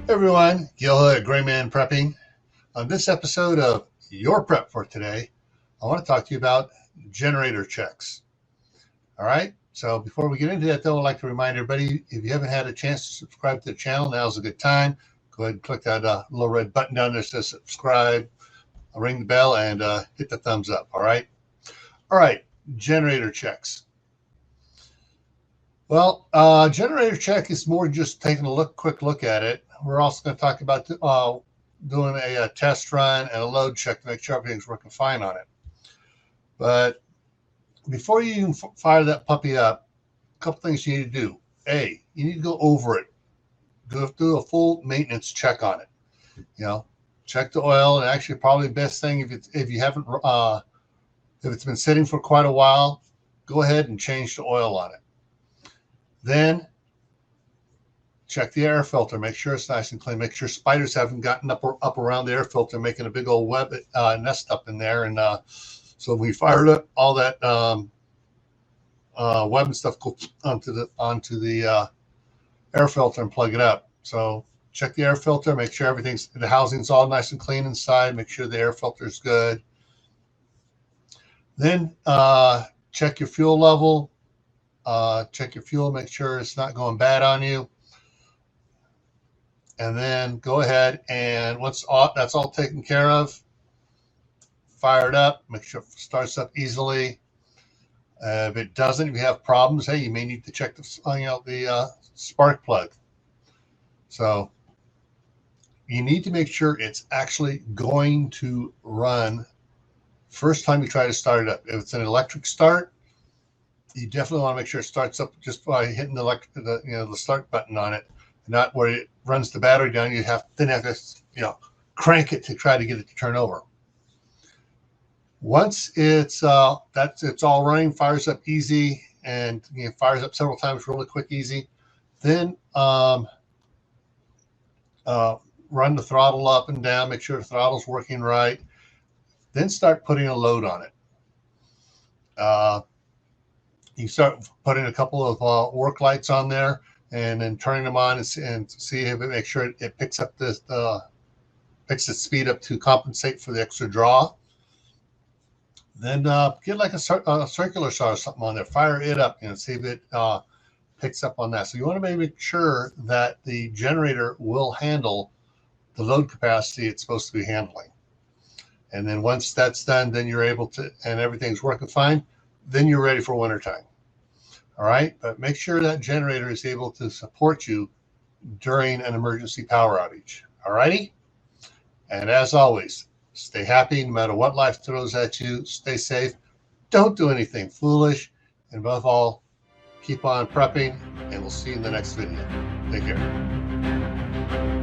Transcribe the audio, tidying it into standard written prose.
Hey everyone, Gil at GrayManPrepping. On this episode of Your Prep for Today, I want to talk to you about generator checks. All right, so before we get into that though, I'd like to remind everybody, if you haven't had a chance to subscribe to the channel, now's a good time. Go ahead and click that little red button down there that says subscribe, ring the bell, and hit the thumbs up, all right? All right, generator checks. Well, generator check is more just taking a quick look at it. We're also going to talk about doing a test run and a load check to make sure everything's working fine on it. But before you even fire that puppy up, a couple things you need to do. A, you need to go over it. Do a full maintenance check on it. You know, check the oil, and actually probably the best thing if you haven't if it's been sitting for quite a while, go ahead and change the oil on it. Then check the air filter, make sure it's nice and clean, make sure spiders haven't gotten up around the air filter, making a big old web nest up in there. And so we fired up all that web and stuff onto the air filter and plug it up. So check the air filter, make sure the housing's all nice and clean inside, make sure the air filter is good. Then check your fuel level. Check your fuel, make sure it's not going bad on you. And then go ahead and once that's all taken care of, fire it up, make sure it starts up easily. If it doesn't, if you have problems, hey, you may need to check the spark plug. So you need to make sure it's actually going to run first time you try to start it up. If it's an electric start, you definitely want to make sure it starts up just by hitting the start button on it, not where it runs the battery down. You then have to crank it to try to get it to turn over. Once it's all running, fires up easy, and fires up several times really quick, easy. Then run the throttle up and down, make sure the throttle's working right. Then start putting a load on it. You start putting a couple of work lights on there, and then turning them on and see if make sure it picks up picks the speed up to compensate for the extra draw. Then get like a circular saw or something on there, fire it up, see if it picks up on that. So you want to make sure that the generator will handle the load capacity it's supposed to be handling. And then once that's done, then you're able to, and everything's working fine, then you're ready for wintertime. All right, but make sure that generator is able to support you during an emergency power outage. All righty? And as always, stay happy no matter what life throws at you. Stay safe. Don't do anything foolish. And above all, keep on prepping, and we'll see you in the next video. Take care.